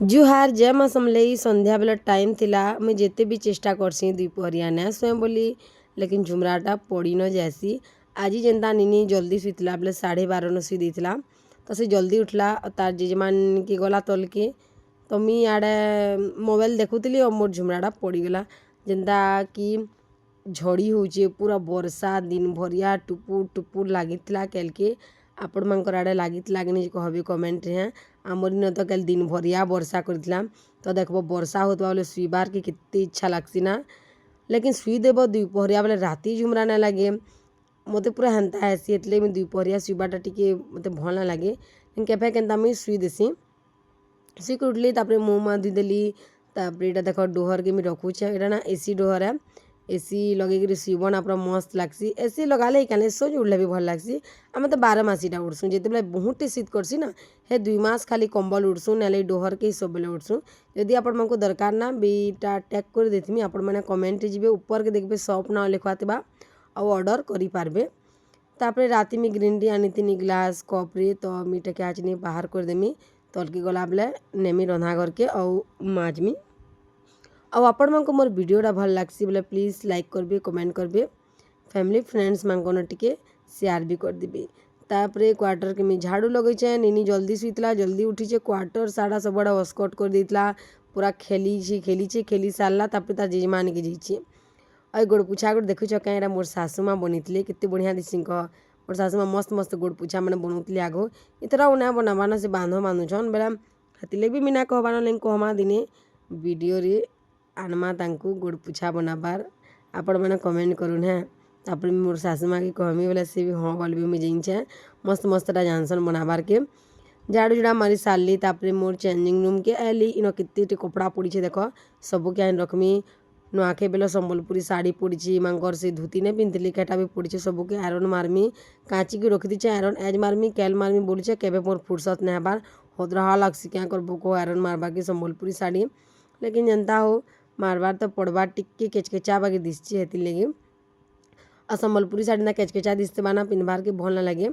जुहार जय माँ समलई संध्या बेला टाइम थिला मुझे जेते भी चेष्टा करसी दुपहरिया ना स्वयं बोली लेकिन झुमराटा पड़ी न जासी आज जेनता निनी जल्दी सुईला बेले 12:30 सुई देला तो से जल्दी उठला तार जेजमान की गला तल के तो मुई आड़े मोबाइल देखुली और मोर झुमराटा पड़गला जेनता कि झड़ी होचे पूरा वर्षा दिन भरिया टुपुर टुपुर लगी कल के आपण मानकर आड़े लगी कि कहबे कमेंट रे आमर न तो कल दिन भरिया वर्षा करथिला तो देखबो वर्षा होता बोले सुईबार के कितनी इच्छा लगसी ना लेकिन सुई देव दुपहरिया बेले राति झुमरा ना लगे मते पूरा हेन्ता हेसी एतले मुझे दुपहरिया सुईबाटा टिके मते भल ना लगे केफे केन्ता मुझे सुई देसी सुई कर उठली तापर मुँह मुआ धुईदेली तापर यहाँ देख डोहर के मुझे रखुचे यहाँ ना एसी डोहर है एसी लगे शुबना पूरा मस्त लगसी एसी लगाले क्या सोच उड़ले भी भल लगसी आम तो 12 मासीटा उड़सूँ जिते बहुत शीत करसी ना हे 2 मास खाली कंबल उड़सूँ ना डोहर के सब बेले उड़सूँ यदि आपण दरकार ना बीटा टैग कर देथमी आपण मैंने कमेंट जी ऊपर के देखिए सॉप ना लिखा आउ ऑर्डर करें तापर राति में ग्रीन टी आनी 3 ग्लास कप्रे तो मीटा के आज नहीं बाहर करदेमी तलके गला बेले नेमी रंधा करके आउ माजमी आउ आपण मानक मोर वीडियोटा भल लागसी बोले प्लीज लाइक करबे कमेंट करबे फैमिली फ्रेंड्स मानक टिके शेयर भी कर देबे तापरे क्वार्टर के मी झाड़ू लगेचे निनी जल्दी सुईतला जल्दी उठीचे क्वार्टर साड़ा सब बड़ा वस्कट कर देतला पूरा खेली सारला तापर तार जेजमान के जाइए और गोड़ पुछा गोड़ देखुच कहीं मोर सासुमा बनीते केते बढ़िया दिसी कह मोर सासुमा मस्त मस्त गोड़ पुछा मैंने बनौली आगो इतरा उना बनाबाना से बांध बांधुछन बेला हाथी भी मीना कहबाना लेकिन कहमा दिने वीडियो रे आनमा तांकु गोड़ पुछा बनाबार आपण मैंने कमेंट करूँ है तापर मोर सासुमा के कहमी बोले से भी हाँ बोल भी मुझे जाए मस्त मस्तटा जानसन बनाबार के झाड़ू जुड़ा मारी सारली तापर मोर चेंजिंग रूम के आली इन केते कपड़ा पड़ी देख सब क्या रखमी नुआखे बेल संबलपुरी साड़ी पड़ी मांगर से धोती नहीं पिंधली केटा भी पड़ी सबके आयरन मारमी काची की रखी दीचे आयरन एज मारमी कैल मारमी बोली केवे मोर फुर्सत नहीं हबार होत रहा लगसी क्या करबो को आयरन मारबा के संबलपुरी साड़ी लेकिन जनता हो मारबार तो पड़बार टिके केचकेचा बागे दिसची हेती लगे और संबलपुरी साड़ी ना केचकेचा दिसते बाना पिनभार के भल ना लगे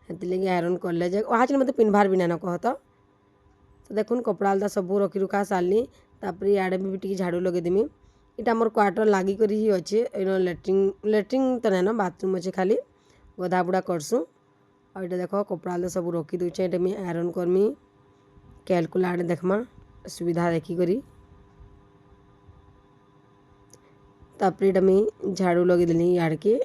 हेती लगे आयरन कर ले जाए आज मत पिनभार भी ना कहत तो देखुन कपड़ा लता सब रखी रुखा सारली तापर इे भी टी झाड़ू लगे देमी इटा मोर क्वार्टर लागी करी ही अच्छे लैट्रिन तो ना बाथरूम अच्छे खाली गधा बुड़ा करसूँ और ये देख कपड़ा लता सब रखी दूचे ये मुझे आयरन करमी कैलकुलेट देखमा सुविधा देखी करी तापर मुझे झाड़ू लगे देली यार के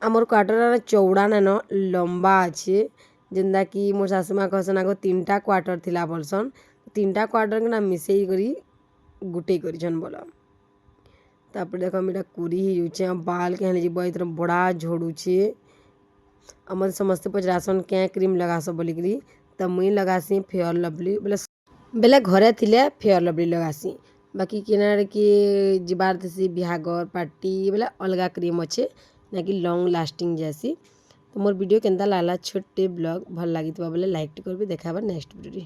आमर क्वार्टर चौड़ा ना लंबा अच्छे जेनता कि मोर सासुमा कहसन आगो 3टा क्वार्टर थिला बोलसन 3टा क्वार्टर के ना मिसई करी गुटे करछन बोल तापर देख मेरा कुरी ही जुचे बाल के जी इतर बड़ा झड़ुचे आम समस्ते पचरासन क्या क्रीम लगास बोलिकी तो मुई लगासी फेयर लवली बेले घरे थिले फेयर लवली लगासी बाकी किनारे के जीबार थी बिहागर पार्टी बोले अलग क्रीम अच्छे ना कि लॉन्ग लास्टिंग जैसी तो मोर वीडियो केंता लागला छोटे ब्लॉग भल लगी बोले लाइक करबे देखा नेक्स्ट वीडियो।